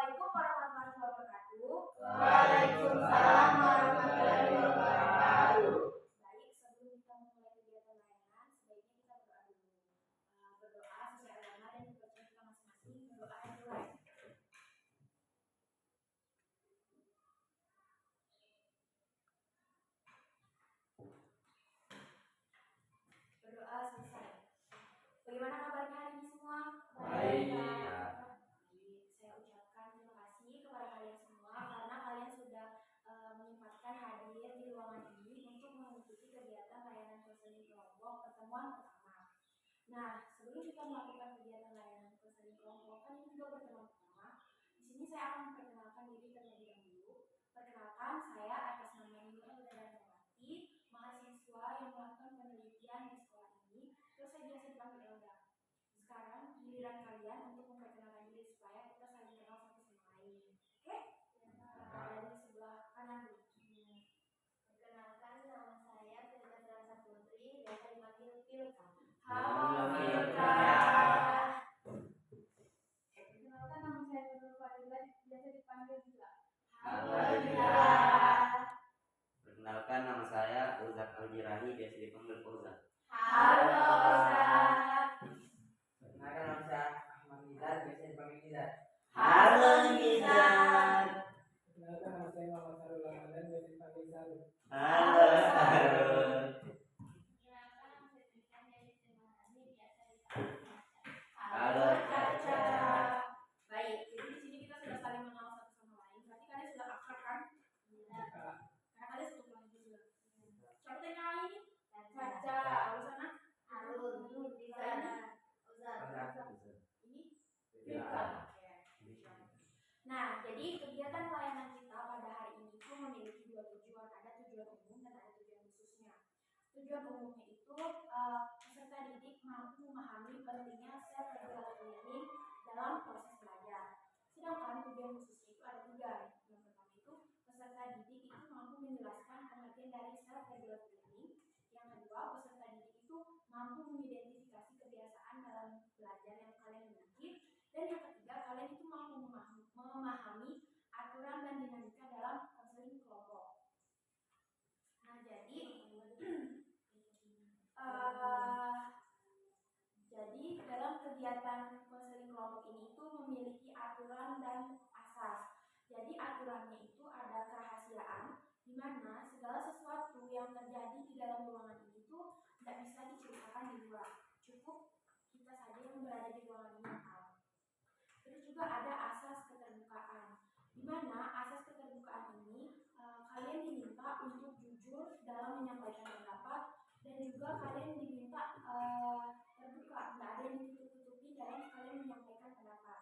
Assalamualaikum warahmatullahi wabarakatuh. Waalaikumsalam warahmatullahi wabarakatuh. Baik, sebelum kita memulai kegiatan layanan, sebaiknya kita berdoa dulu. Berdoa sesuai agama dan kepercayaan kita masing-masing. Berdoa dimulai. Berdoa selesai. Bagaimana kabarnya hari ini semua? Baik. Saya ucapkan terima kasih kepada kalian semua karena kalian sudah menyempatkan hadir di ruangan ini untuk mengikuti kegiatan layanan konseling kelompok pertemuan pertama. Nah, sebelum kita melakukan kegiatan layanan konseling kelompok, kan ini juga pertemuan pertama. Di sini saya akan memperkenalkan diri terlebih dahulu. Perkenalkan, saya atas nama Nurul Darmawati, mahasiswa yang melakukan penelitian di sekolah ini. Terus saya biasa dipanggil Elda. Sekarang giliran kalian untuk memperkenalkan diri supaya kita saling kenal satu sama lain. Oke? Dari sebelah kanan dulu. Perkenalkan, nama saya Firda Terasa Putri, biasa dipanggil Pilka. Halo Firda. Perkenalkan, nama saya Nurul Fadila, biasa dipanggil Bila. Halo Bila. Perkenalkan, nama saya Uzak Aljirahi, biasa dipanggil Uzak. Halo Uzak. Perkenalkan, nama saya Ahmad Nizar, biasa dipanggil Nizar. Halo Nizar. Perkenalkan, nama saya Muhammad Sarul Ramadan, biasa dipanggil Sarul. Halo Sarul. Perkenalkan, nama saya Tika dari Terima biasa dipanggil Caca. Halo Caca. Baik, jadi di sini kita sudah saling mengenal satu sama lain. Berarti kalian sudah akrab kan? Karena kalian satu kelas juga. Coba tanya lagi nih. Caca, lalu sana? Harun, Rizal, Uzar. Ini Firda. Nah, jadi kegiatan pelayanan kita pada hari ini itu memiliki dua tujuan. Ada tujuan umum dan ada tujuan khususnya. Tujuan umumnya itu peserta didik mampu memahami pentingnya self-regulatory learning dalam proses belajar. Sedangkan tujuan khususnya itu ada tiga. Yang pertama itu peserta didik itu mampu menjelaskan pengertian dari self-regulatory learning. Yang kedua, peserta didik itu mampu mengidentifikasi kebiasaan dalam belajar yang kalian miliki. Dan yang ketiga, kalian itu mampu memahami aturan dan dinamika dalam konseling kelompok. Nah, jadi dalam kegiatan konseling kelompok ini itu memiliki aturan dan asas. Jadi aturannya itu ada kerahasiaan, di mana segala sesuatu yang terjadi di dalam ruangan ini itu tidak bisa diceritakan di luar. Cukup kita saja yang berada di ruangan ini yang tahu. Terus juga ada asas keterbukaan, di mana asas keterbukaan ini kalian diminta untuk jujur dalam menyampaikan pendapat dan juga kalian diminta terbuka, tidak ada yang ditutup-tutupi dalam kalian menyampaikan pendapat.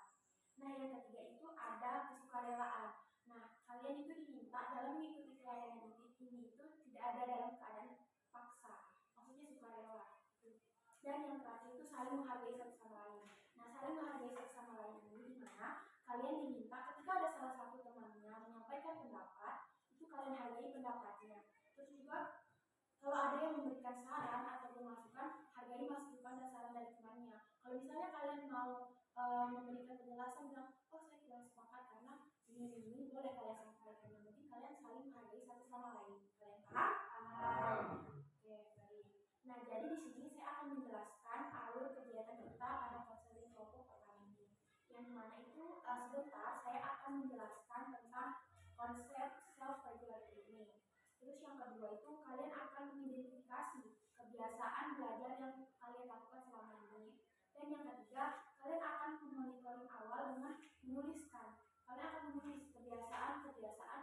Nah, yang ketiga itu ada kesukarelaan. Nah, kalian itu diminta dalam mengikuti pelayanan ini itu tidak ada dalam keadaan paksa, maksudnya sukarela. Dan yang terakhir itu saling menghargai satu sama lain. Nah, saling menghargai satu sama lain ini di mana kalian diminta ketika ada salah satu temannya menyampaikan pendapat, itu kalian hargai pendapatnya. Terus juga kalau ada yang memberikan saran atau masukan, hargai masukan dan saran dari temannya. Kalau misalnya kalian mau memberikan penjelasan, bilang, oh saya kurang sepakat karena ini boleh kalian sampaikan. Yang penting kalian saling menghargai satu sama lain. Kalian paham? Oke, baik. Nah, jadi di sini saya akan menjelaskan alur kegiatan kita pada konseling kelompok pertama ini. Yang mana itu sebentar saya akan menjelaskan tentang konsep self-regulatory learning. Terus yang kedua itu kalian akan mengidentifikasi kebiasaan belajar yang kalian lakukan selama ini. Dan yang ketiga, kalian akan memonitoring awal dengan menuliskan. Kalian akan menulis kebiasaan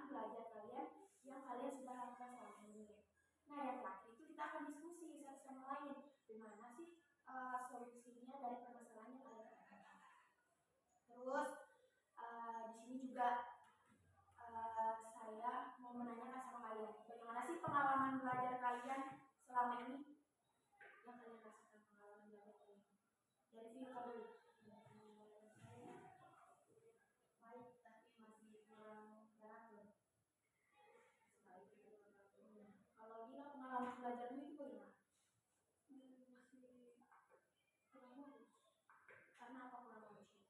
belajar kalian yang kalian sudah lakukan selama ini. Nah, yang terakhir itu kita akan diskusi satu sama lain. Gimana sih solusinya dari permasalahan yang kalian hadapi. Terus di sini juga saya mau menanyakan sama kalian, bagaimana sih pengalaman belajar kalian selama ini? Yang kalian rasakan pengalaman belajar kalian? Dari Firda dulu. Baik, tapi masih kurang teratur. Kalau Gila, pengalaman belajarmu itu bagaimana? Masih kurang bagus. Karena apa kurang bagusnya?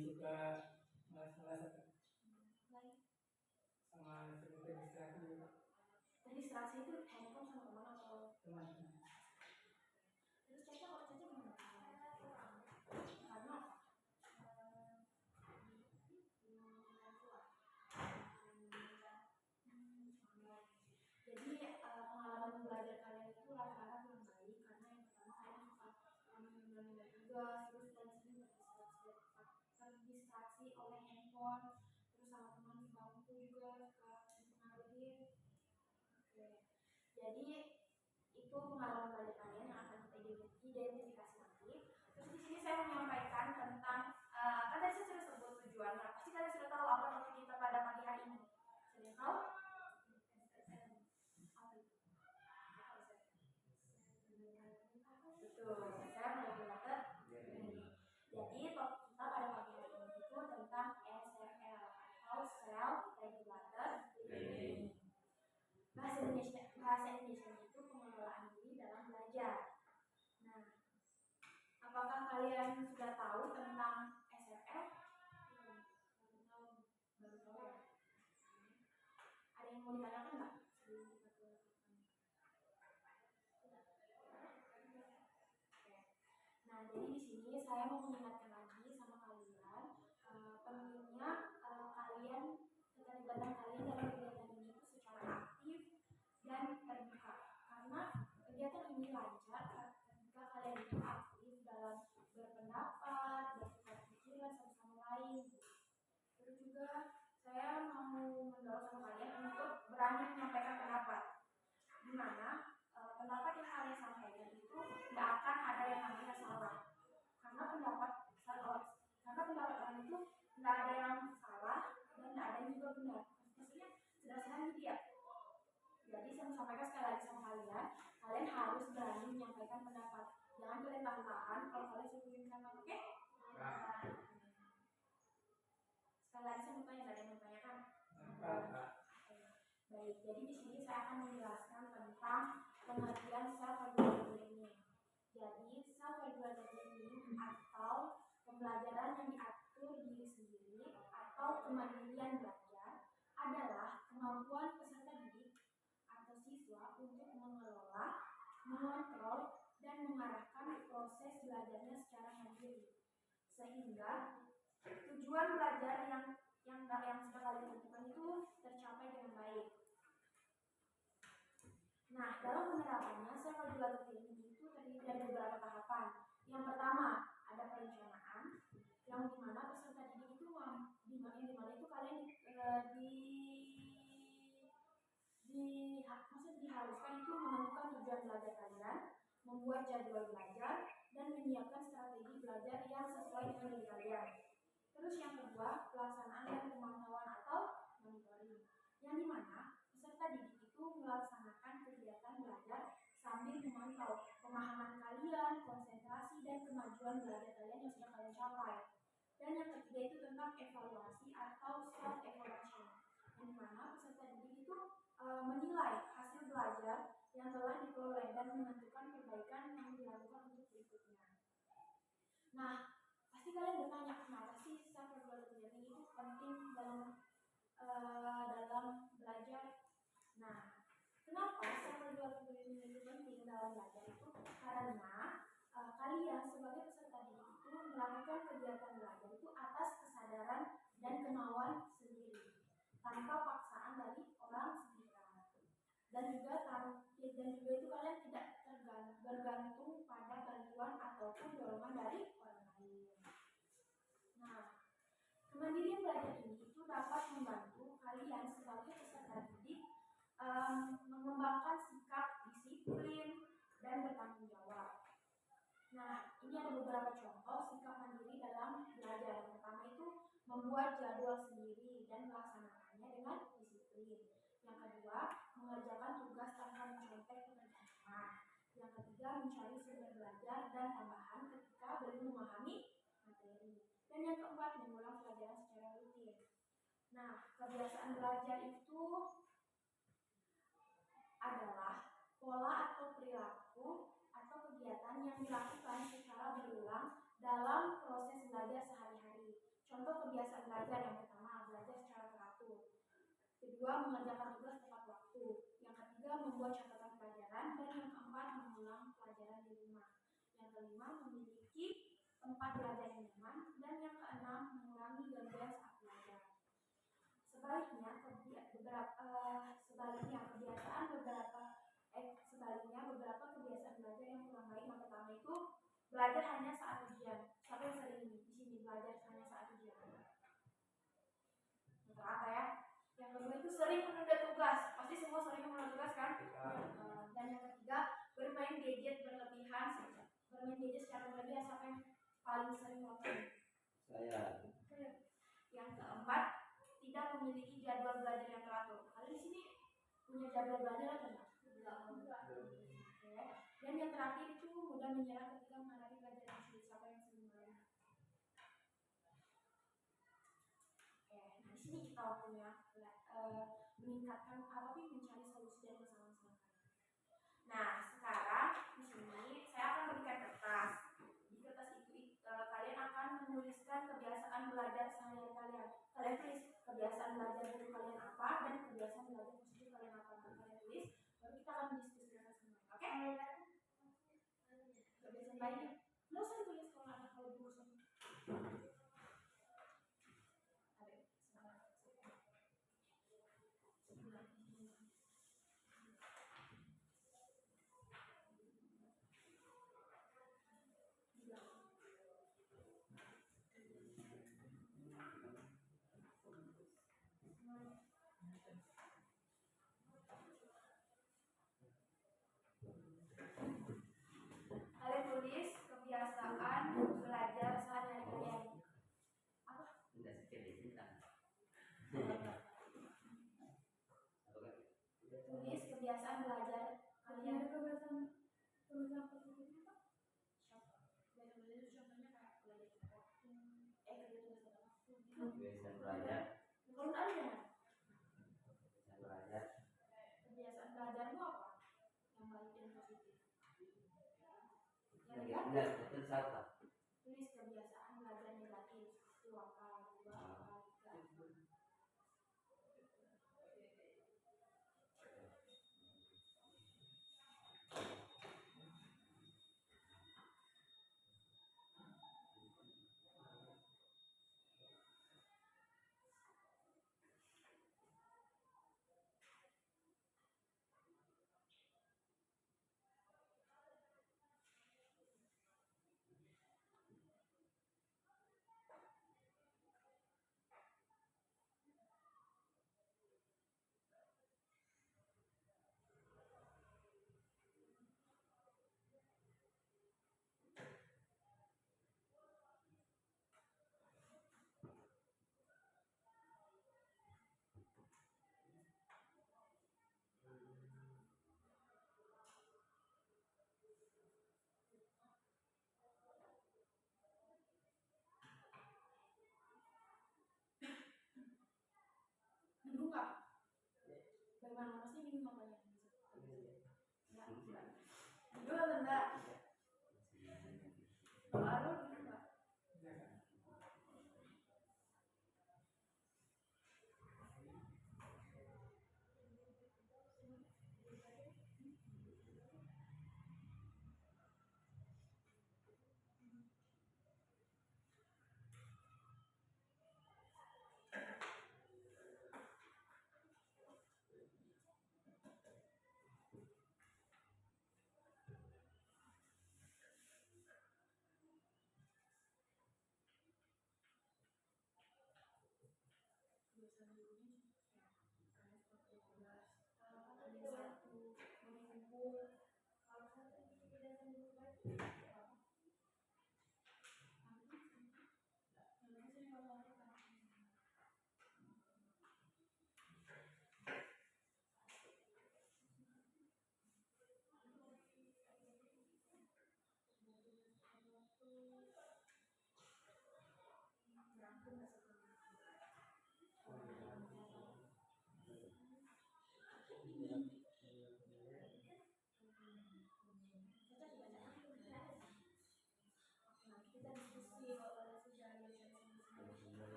suka malas-malasan sama sering terdistraksi juga. Terdistraksi itu handphone sama teman atau Teman-teman. terus Caca kalau Caca gimana? Karena jadi pengalaman belajar kalian itu rata-rata kurang baik karena yang pertama kalian suka menunda tugas, terus kalian sering terdistraksi oleh handphone, terus sama teman di bangku juga suka dipengaruhi. Oke. Jadi itu pengalaman belajar kalian yang akan kita identifikasi nanti. Terus di sini saya mau menyampaikan tentang kan tadi saya sudah sebut tujuannya. Pasti kalian sudah tahu apa topik kita pada pagi hari ini. Sudah tahu? Betul, saya regulator. Jadi topik kita pada pagi hari ini itu tentang SRL atau self regulator learning. Bahasa Indonesia itu pengelolaan diri dalam belajar. Nah, apakah kalian sudah tahu tentang SRL? Baru tahu ya? Ada yang mau ditanyakan nggak? Nah, jadi di sini saya mau mengingatkan lagi sama kalian pentingnya kalian keterlibatan kalian dalam kegiatan ini itu secara aktif dan terbuka. Karena kegiatan ini lancar ketika kalian itu aktif dalam berpendapat, bertukar pikiran satu sama lain. Terus juga saya mau mendorong sama kalian untuk berani menyampaikan pendapat. Di mana pendapat yang kalian sampaikan itu tidak akan ada yang namanya salah. Karena pendapat orang itu tidak ada yang salah dan tidak ada yang juga benar. Maksudnya sederhana gitu ya. Jadi saya mau sampaikan sekali lagi sama kalian, kalian harus berani menyampaikan pendapat. Jangan kalian tahan-tahan kalau kalian sembunyikan, oke? Sekali lagi saya mau tanya, ada yang mau tanyakan? Baik, jadi di sini saya akan menjelaskan tentang pengertian self-regulated learning. Jadi self-regulated learning atau pembelajaran yang diatur diri sendiri atau kemandirian belajar adalah kemampuan peserta didik atau siswa untuk mengelola, mengontrol, dan mengarahkan proses belajarnya secara mandiri, sehingga tujuan belajar yang sudah kalian tentukan itu tercapai dengan baik. Nah, dalam penerapannya self-regulated learning itu terdiri dari beberapa tahapan. Yang pertama ada perencanaan, yang dimana peserta didik itu dimana itu kalian maksudnya diharuskan itu menentukan tujuan belajar kalian, membuat jadwal belajar, dan menyiapkan strategi belajar yang sesuai dengan diri kalian. Terus yang kedua, pelaksanaan dan pemantauan atau monitoring, yang dimana peserta didik itu melaksanakan kegiatan belajar sambil memantau pemahaman kalian, konsentrasi, dan kemajuan belajar kalian yang sudah kalian capai. Dan yang ketiga itu tentang evaluasi atau self-evaluation, yang dimana peserta didik itu menilai hasil belajar yang telah diperoleh dan menentukan perbaikan yang dilakukan untuk berikutnya. Nah, pasti kalian bertanya, kenapa sih self-regulated learning itu penting dalam belajar? Nah, kenapa self-regulated learning itu penting dalam belajar itu? Karena kalian sebagai peserta didik itu melakukan kegiatan belajar itu atas kesadaran dan kemauan sendiri, tanpa paksaan dari orang sekitar. Dan juga itu kalian tidak bergantung pada bantuan ataupun dorongan dari orang lain. Nah, kemandirian belajar ini itu dapat membantu kalian sebagai peserta didik mengembangkan sikap disiplin dan bertanggung jawab. Nah, ini ada beberapa contoh sikap mandiri dalam belajar. Yang pertama itu membuat jadwal sendiri dan melaksanakannya dengan disiplin. Yang kedua, mengerjakan tugas tanpa mencontek pekerjaan. Yang ketiga, mencari sumber belajar dan tambahan ketika belum memahami materi. Dan yang keempat, mengulang pelajaran secara rutin. Nah, kebiasaan belajar itu adalah pola atau perilaku atau kegiatan yang dilakukan secara berulang dalam proses belajar sehari-hari. belajar. Yang pertama, belajar secara teratur. Kedua, mengerjakan tugas tepat waktu. Yang ketiga, membuat catatan pelajaran. Dan yang keempat, mengulang pelajaran di rumah. Yang kelima, memiliki tempat belajar yang nyaman. Dan yang keenam, mengurangi gangguan saat belajar. Sebaliknya beberapa kebiasaan belajar yang kurang baik. Yang pertama itu belajar hanya saat ujian. Siapa yang sering di sini belajar hanya saat ujian? Untuk apa ya? Yang kedua itu sering menunda tugas. Pasti semua sering menunda tugas kan? Dan yang ketiga, bermain gadget berlebihan. Bermain gadget secara berlebihan. Siapa yang paling sering melakukan? Saya. Yang keempat, tidak memiliki jadwal belajar yang teratur. Kalian di sini punya jadwal belajar atau enggak? Oke. Dan yang terakhir itu mudah menyerah ketika menghadapi pelajaran yang sulit. Siapa yang sering mengalami? Oke. Nah, di sini kita waktunya meningkatkan mencari solusi dari masalah-masalah kalian. Nah, sekarang di sini saya akan berikan kertas. Di kertas itu kalian akan menuliskan kebiasaan belajar sehari-hari kalian. Kalian tulis kebiasaan belajar dari kalian apa dan kebiasaan belajar positif kalian apa. Kalian tulis, baru kita akan diskusikan semua. Oke? Kebiasaan baiknya nggak usah ditulis kalau buku semua. Kalian tulis kebiasaan belajar sehari-hari kalian. Apa? Tidak sekali cinta. Tulis kebiasaan belajar kalian. Kebiasaan tulisan positifnya apa? Kebiasaan belajar itu contohnya kayak belajar waktu. Kebiasaan waktu. Kebiasaan belajar. Kalau ada ya? Kebiasaan belajar. Kebiasaan belajar itu apa? Yang baik dan positif. Tidak, betul salah. Tulis kebiasaan belajar negatif. Itu apa? Dua apa? Tiga.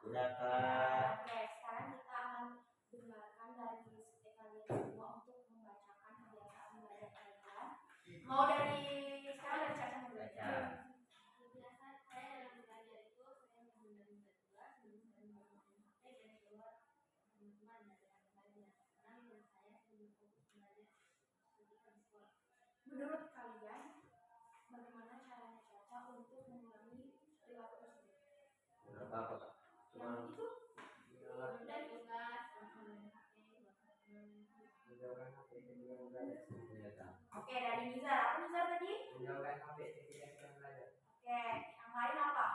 Udah Kak. Oke, sekarang kita akan dengarkan dari kalian semua untuk membacakan kebiasaan belajar kalian. Mau dari sekarang dari Caca dulu. Caca. Kebiasaan saya dalam belajar itu saya menunda-nunda tugas, menunda-nunda HP dan keluar teman-teman dari belajar. Karena menurut saya lebih fokus belajar ketika di sekolah. Menurut kalian, bagaimana caranya Caca untuk mengurangi perilaku tersebut? Berapa apa Kak? Yang itu Menunda tugas, menunda HP, buat teman. Menjauhkan HP ketika belajar. Iya Kak. Oke, dari Nizar. Apa Nizar tadi? Menjauhkan HP ketika sedang belajar. Oke, yang lain apa?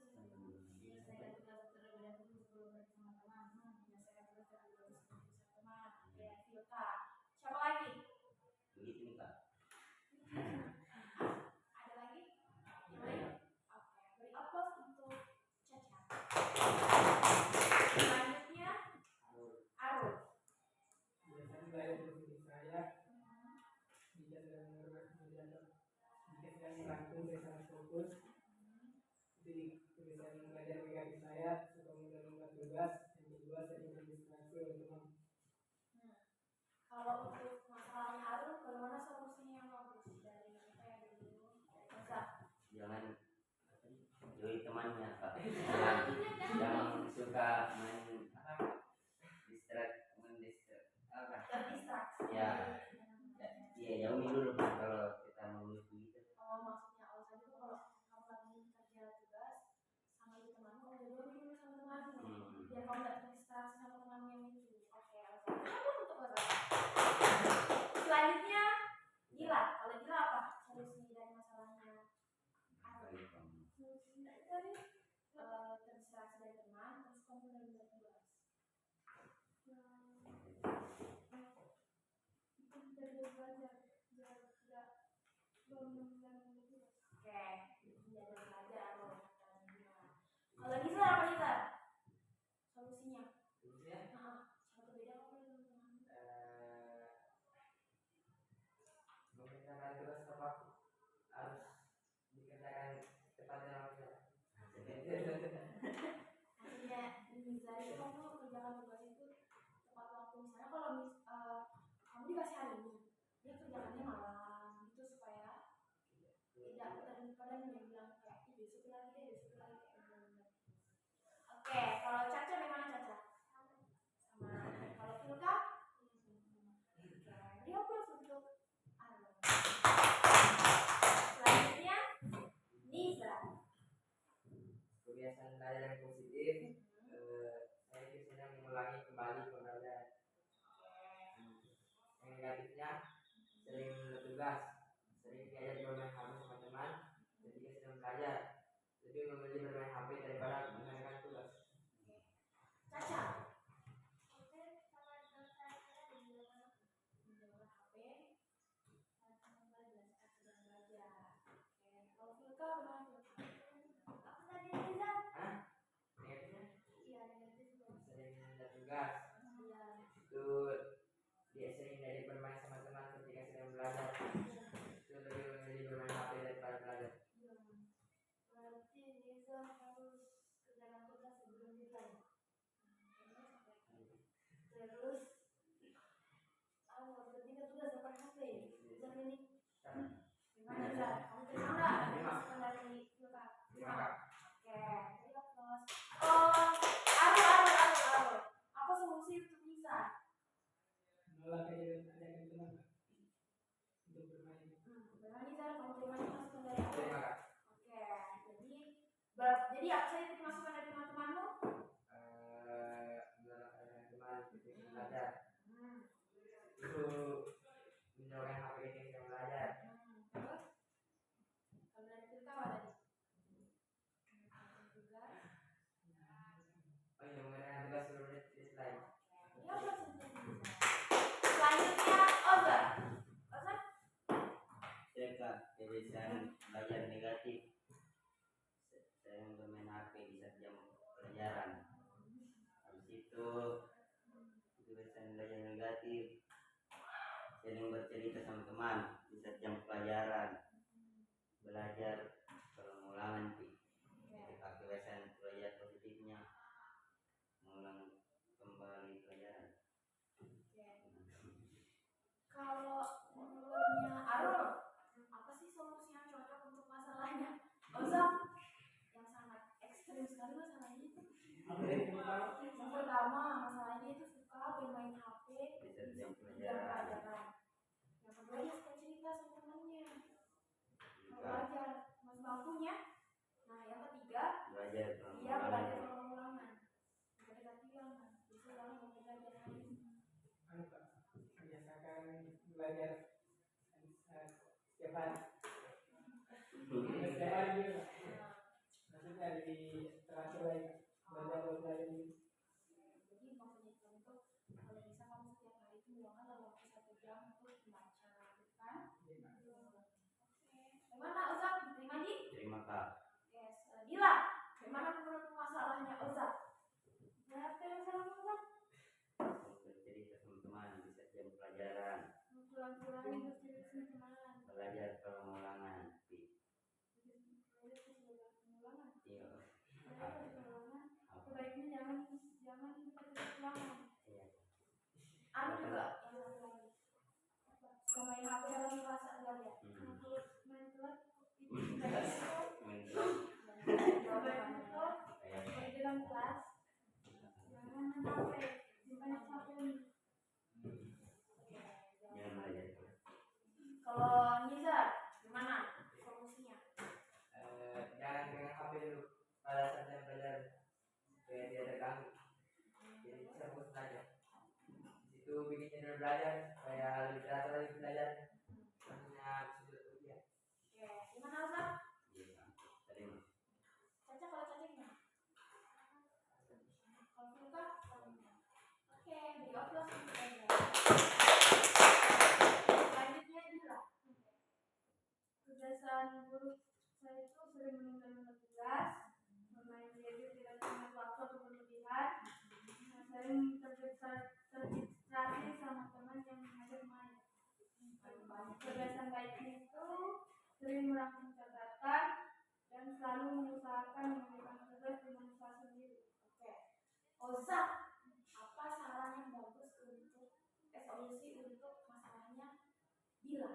Menyelesaikan tugas terlebih dahulu sebelum bersama teman. Menyelesaikan tugas terlebih dahulu sebelum bersama teman. Oke, Filka. Siapa lagi? Begitu nih Kak. Ada lagi? Yang lain? Oke, beri applause untuk Caca. Selanjutnya, Arul. Biasanya belajar dari saya jika sedang merangkum saya sangat fokus. Jadi kebiasaan belajar negatif saya suka menunda tugas. Yang kedua sering terdistraksi oleh teman. Kalau untuk masalahnya Arul, bagaimana solusinya yang bagus? Dari apa yang dulu? Dari Jangan jauhi temannya Kak. Jangan suka mendistract apa? terdistraksi. Ya. Iya jauhi dulu Kak kalau kita mau begitu. Oh, maksudnya alasan itu kalau kamu lagi kerja tugas sama itu temanmu, kamu jauh dulu sama temanmu. Biar kamu nggak terdistraksi sama temanmu yang itu. Oke, alasannya apa untuk alasan? Selanjutnya, Gila. Kalau Gila apa solusi dari masalahnya? Arul? Solusi dari terdistraksi dari teman, terus kamu menunda tugas. Itu dari belajar, Oke, menjaga belajar Arul. Kalau Nizar apa Nizar? Solusinya? Solusinya Sangat berbeda apa dengan teman? mengerjakan tugas tepat harus dikerjakan tepat dan waktu. Artinya Nizar itu kamu kerjakan tugas itu tepat waktu. Misalnya kalau kamu dikasih hari ini, dia kerjakannya malam gitu supaya tidak kadang dia bilang kayak besok lagi deh, besok lagi kayak gitu. Oke, kalau Caca gimana Caca? Sama. Kalau Filka? Oke, dia plus untuk Arul. Selanjutnya Nizar. Kebiasaan belajar yang positif, saya biasanya mengulangi kembali pembelajaran. Yang negatifnya sering menunda tugas, sering diajak bermain HP sama teman ketika sedang belajar, lebih memilih bermain HP daripada mengerjakan tugas. Caca. Oke, sama dengan saya menjaga Menjaga HP saat sedang belajar. Oke, kalau Filka gimana Filka? apa tadi Rizal? Negatifnya Iya, negatif dong. sering menunda tugas, Iya. itu dia sering diajak bermain sama teman ketika sedang belajar, itu lebih memilih bermain HP daripada belajar. Berarti Rizal harus kerjakan tugas sebelum deadline. Terus ketika tugas depan HP, Rizal ini Gimana Nizar? Kamu terima nggak ada masukan dari Filka? Terima kasih. Oke, beri applause. Arul. Apa solusi untuk Nizar? Menolak ajakan teman untuk bermain. Bagaimana Nizar? Kamu terima masukan dari Arul? Terima kasih. Oke, jadi apa saja tadi masukan dari teman-temanmu? Menolak ajakan teman ketika belajar, itu menjauhkan HP ketika sedang belajar. Terus? Kalau dari Filka apa tadi? Juga. Oh iya, mengerjakan tugas sebelum deadline. Ya, udah selesai. Selanjutnya Ozan. Ozan? Saya Kak, kebiasaan belajar negatif. Saya bermain HP di saat jam pelajaran. Habis itu kebiasaan belajar negatif. Sering bercerita sama teman di saat jam pelajaran. Belajar pengulangan sih. Kebiasaan belajar positifnya Yang pertama, masalahnya itu suka bermain HP Bisa jam jam pelajaran. pelajaran. Yang kedua, dia suka cerita sama temannya kalau belajar, mas bangkunya. Nah, yang ketiga, Belajar dia belajar ulang-ulangan. Mendekati ulangan, bisa ulangan mau belajar lagi. Anu Pak, biasakan belajar setiap hari. Setiap hari gitu Pak. Maksudnya di terakhir lagi belajar gitu. Jadi maksudnya contoh, kalau bisa kamu setiap hari itu ulangan dalam waktu 1 jam untuk membaca, gitu kan? Gimana Uzak? Diterima di? Terima Kak. Yes. Dila, gimana menurut masalahnya Uzak? Berarti masalah Uzak? Bercerita sama teman bisa jam pelajaran. Kurang-kurangin bercerita sama teman. Belajar pengulangan. Iya. Sebaiknya jangan kita ulangan. Iya. Anu juga yang satu lagi. Suka main HP dalam kelas belajar. Main telat itu tidak kalau di dalam kelas jangan main HP, simpan HP. Jangan belajar. Kalau Nizar, gimana solusinya? Jangan pegang HP dulu pada saat jam belajar supaya dia terganggu, jadi bisa fokus belajar. Itu bikin channel belajar supaya lebih teratur lagi belajar, maksudnya bisa ujian. Oke, gimana Ustaz? Iya. Terima. Caca, kalau Caca gimana? Kalau Filka? Oke, beri aplaus untuk Caca. Selanjutnya Dila. Kebiasaan buruk saya itu sering menunda tugas, bermain gadget tidak ingat waktu atau berlebihan, sering terdistraksi sama teman yang ngajak main. Kebiasaan baiknya itu sering merangkum catatan dan selalu mengusahakan mengerjakan tugas dengan usaha sendiri. Oke, Ozak, apa saran yang bagus untuk solusi untuk masalahnya Dila?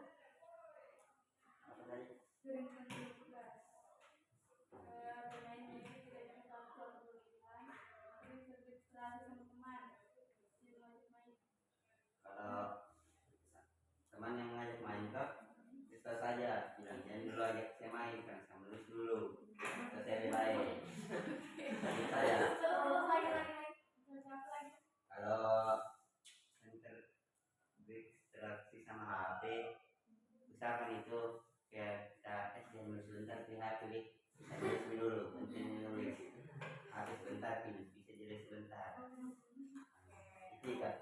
Apa tadi? Sering terdistraksi tugas, bermain gadget tidak ingat waktu atau berlebihan, sering terdistraksi sama teman yang ngajak main. Kalau teman yang ngajak main kok, kita saja bilang jangan dulu ajak saya main kan, saya lulus dulu. Selesai baik. Jadi saya Terus lagi. kalau terdistraksi sama HP, usahakan itu kayak kita jangan dulu sebentar di HP deh. Saya tulis dulu, penting nulis. Habis sebentar bisa jadi sebentar. Itu kan.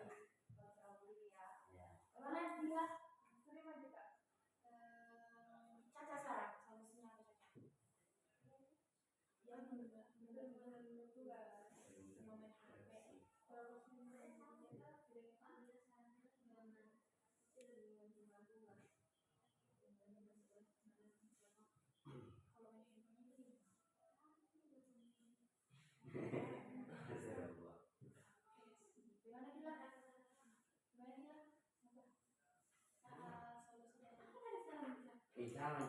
Ya. Mana dia? Terima juga. Caca saran solusinya apa Caca? Dia menunda tugas, mau main HP. Kalau gimana Dila? Solusinya apa tadi sarannya? Jangan.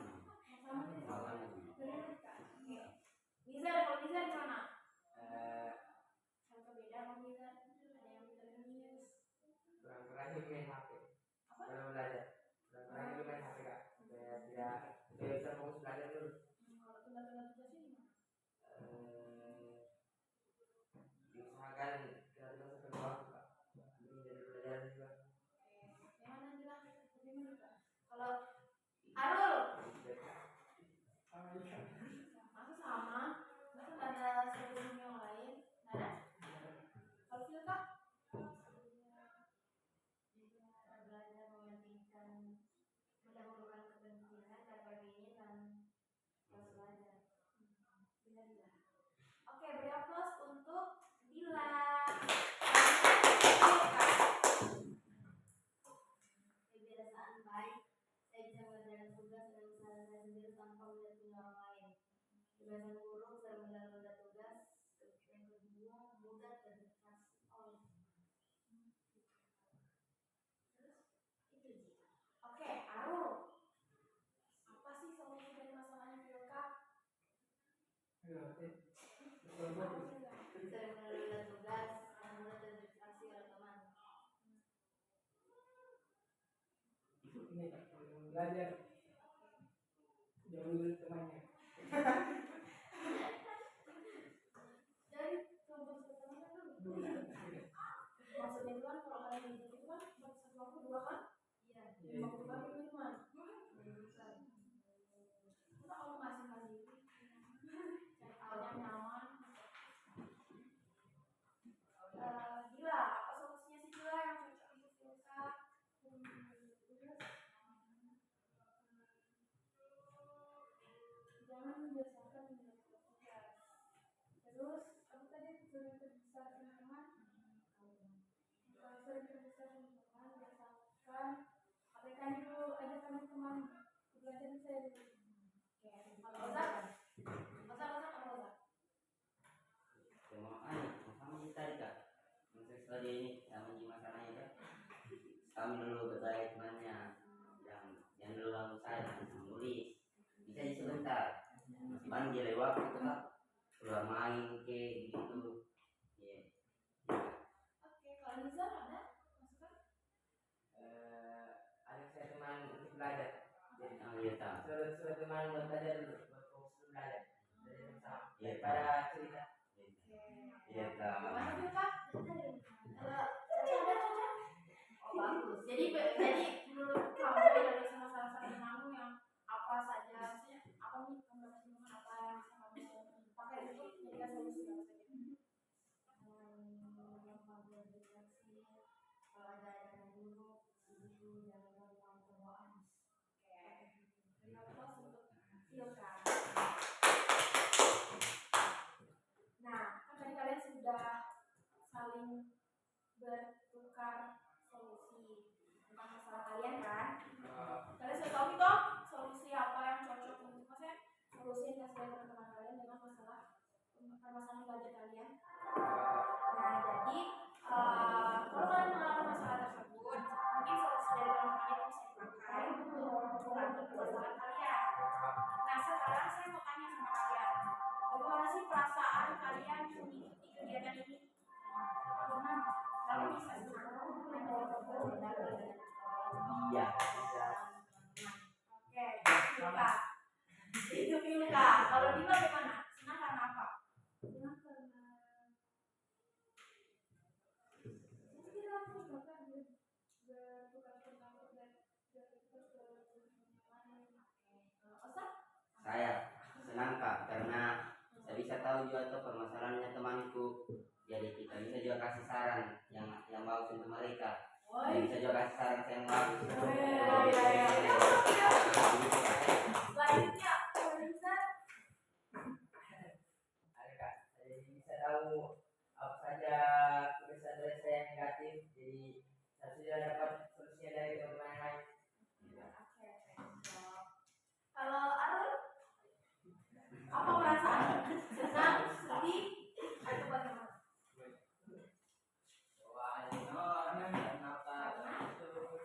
Nizar, kalau Nizar gimana? Contoh beda sama Nizar. Ada yang bisa nangis. Kurang-kurangin main HP dalam belajar. Kurang-kurangin dulu main HP Kak, supaya tidak bisa fokus belajar dulu. Kalau tunda-tunda tugasnya gimana? Diusahakan tidak sampai ke bawah Kak, ini dari belajar juga. Gimana Dila? Kalau Arul, masa sama? Masa nggak ada solusi yang lain? Nggak ada? Kalau Filka? Belajar mementingkan mendahulukan kepentingan daripada ini dan pas belajar. Benar. Oke, beri aplaus untuk Dila. Kebiasaan baik, saya bisa mengerjakan tugas dengan usaha saya sendiri tanpa melihat orang lain. Kebiasaan buruk, saya menunda tugas. Yang kedua, mudah terdistraksi oleh itu sih. Oke, Arul. Apa sih solusi dari masalahnya Filka? Ayo, Sering menunda tugas seperti ini yang menjadi masalahnya kan kami dulu berbaik temannya yang dulu langsung saya langsung nulis bisa aja sebentar cuman dia lewat itu kan keluar main ke gitu ya. Oke, kalau Nizar ada masukan? Anak saya teman untuk belajar. Jadi Oh iya tahu. suruh teman buat belajar dulu, buat fokus dulu belajar. Dari sama. Iya Daripada cerita. Iya tahu. Gimana tuh Kak? Ada Caca? Oh bagus. Jadi menurut kamu dari salah-salah temanmu yang apa saja, maksudnya apa nih kamu temukan apa yang bisa kamu pakai untuk menjadikan solusi apa saja? Yang paling berefleksi kalau ada yang buruk itu jangan gampang bawaan. Oke. Terima kasih untuk Silka. Nah, kan tadi kalian sudah saling bertukar solusi tentang masalah kalian kan? Kalian sudah tahu nih toh solusi apa yang cocok untuk maksudnya solusi yang dikasih oleh teman-teman kalian dengan masalah permasalahan belajar kalian. Nah, jadi kalau kalian mengalami masalah tersebut, mungkin solusi dari teman-teman itu bisa dipakai untuk mengurangi permasalahan kalian. Nah, sekarang saya mau tanya sama kalian, bagaimana sih perasaan kalian mengikuti kegiatan ini? Senang? Kalau bisa senang? Iya. Oke, Luka. Itu Luka. Kalau Dila bagaimana? Senang karena apa? Senang karena Mungkin aku bahkan bertukar pendapat dan bertukar ke lain. Oke, Osa? Saya senang Kak karena saya bisa tahu juga tuh permasalahannya temanku. Jadi kita bisa juga kasih saran yang bagus untuk mereka. Dan bisa juga kasih saran yang bagus. Selanjutnya, Lisa. Ada Kak. Jadi bisa tahu apa saja kebiasaan dari saya yang negatif. Jadi saya sudah dapat solusinya dari teman yang lain. Oke. Kalau Arul, apa perasaan? Senang, sedih, atau bagaimana?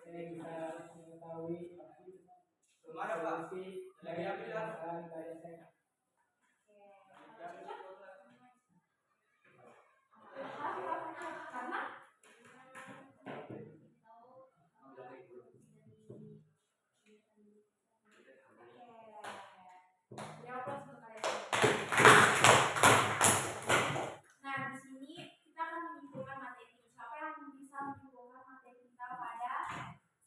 Saya bisa mengetahui solusi dari permasalahan belajar saya. Karena nah, di sini kita akan menyimpulkan materi. Siapa yang bisa menyimpulkan materi kita pada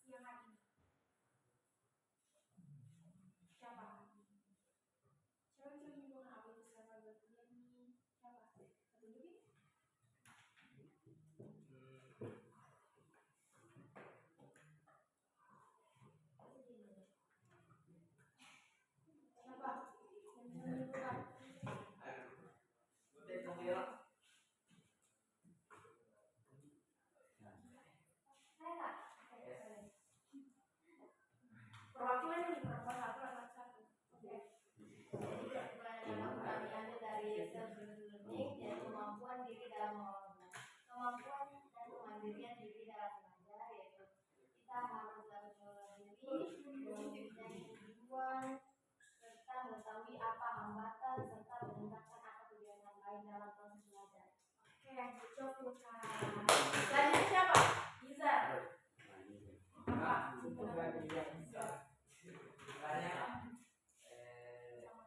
siang hari ini? Siapa? Siapa yang bisa menyimpulkan apa itu siapa berkuliah ini? Siapa? Tunjukin. Siapa yang bisa menyimpulkan? Perwakilan ini perempuan satu laki satu. Oke. jadi kesimpulan yang dapat kami ambil dari self-learning dan kemampuan diri dalam mengelola. Kemampuan dan kemandirian diri dalam belajar yaitu kita harus dapat mengelola diri, mempunyai tujuan, serta mengetahui apa hambatan serta meningkatkan apa kebiasaan baik dalam proses belajar. Oke, good job Luka. Selanjutnya siapa? Iza. Apa? Misalnya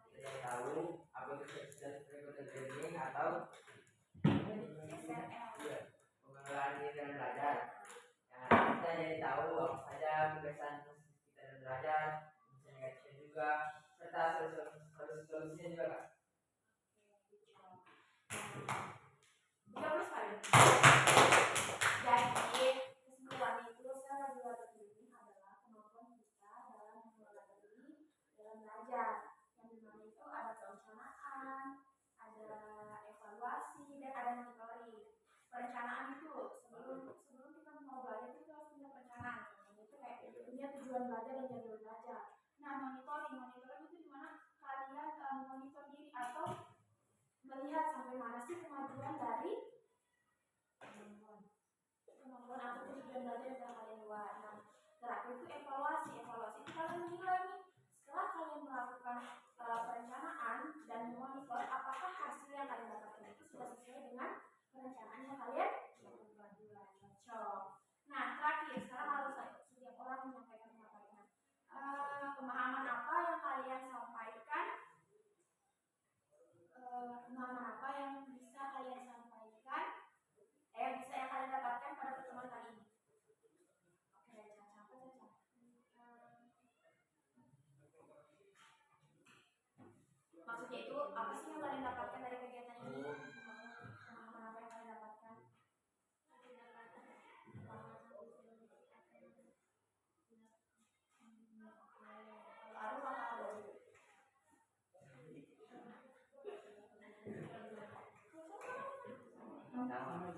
kita tahu apa itu recruiter training atau pengenalan diri dan belajar. Yang kita jadi tahu apa saja kebiasaan kita dalam belajar, bisa negatifnya juga, serta solusinya juga Kak. Jadi kesimpulan itu secara dua ini adalah kemampuan kita dalam mengelola diri dalam belajar. Yang dimana itu ada perencanaan, ada evaluasi, dan ada monitoring. Perencanaan itu sebelum kita mau belajar itu harus punya perencanaan. Itu kayak punya tujuan belajar dan jadwal belajar. Nah, monitoring itu dimana kalian monitor sama.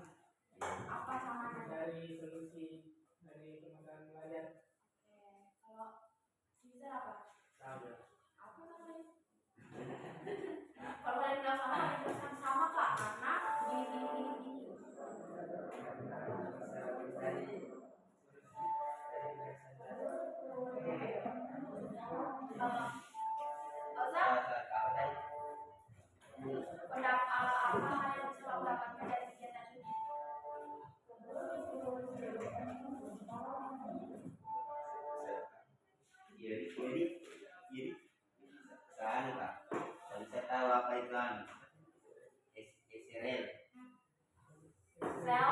Apa sama? Dari solusi dari permasalahan belajar. Kalau Caesar apa? Sama. Apa namanya? Kalau kalian bilang sama, kalian bilang sama kak, karena gini. Apa hal yang bisa kamu dapatkan dari kegiatan ini? Jadi kan Pak, dan saya tahu apa itu SRL. Sel,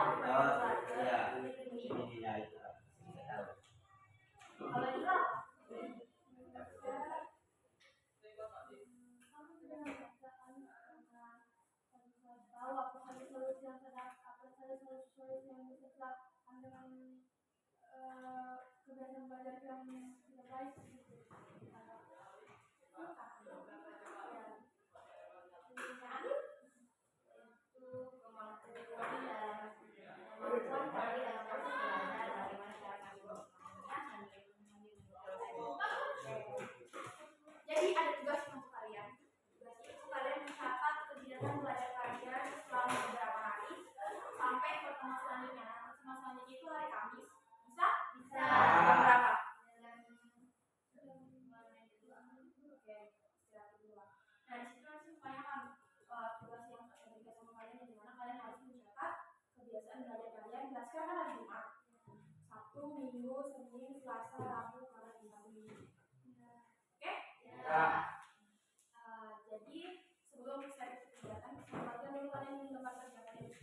Ya, ini dia itu Pak. Saya tahu. kalau itu apa? Tahu apa saja solusi yang bisa dilakukan dengan kegiatan belajar yang tidak baik. Jadi ada tugas untuk kalian. Tugas itu kalian mencatat kegiatan belajar kalian selama beberapa hari sampai pertemuan selanjutnya. Pertemuan selanjutnya itu hari Kamis. Bisa? Bisa. Jam berapa? Oke, istirahat dulu. Nah, di situ nanti kebanyakan tugas yang saya berikan sama kalian di mana kalian harus mencatat kebiasaan belajar kalian. Sekarang kan hari Jumat, Sabtu, Minggu, Senin, Selasa, Rabu, Kamis, Jumat, Minggu. Oke? Ya. Jadi sebelum saya ikut kegiatan, saya dulu kalian menggambar kegiatan ini.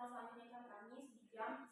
selanjutnya jam Kamis di jam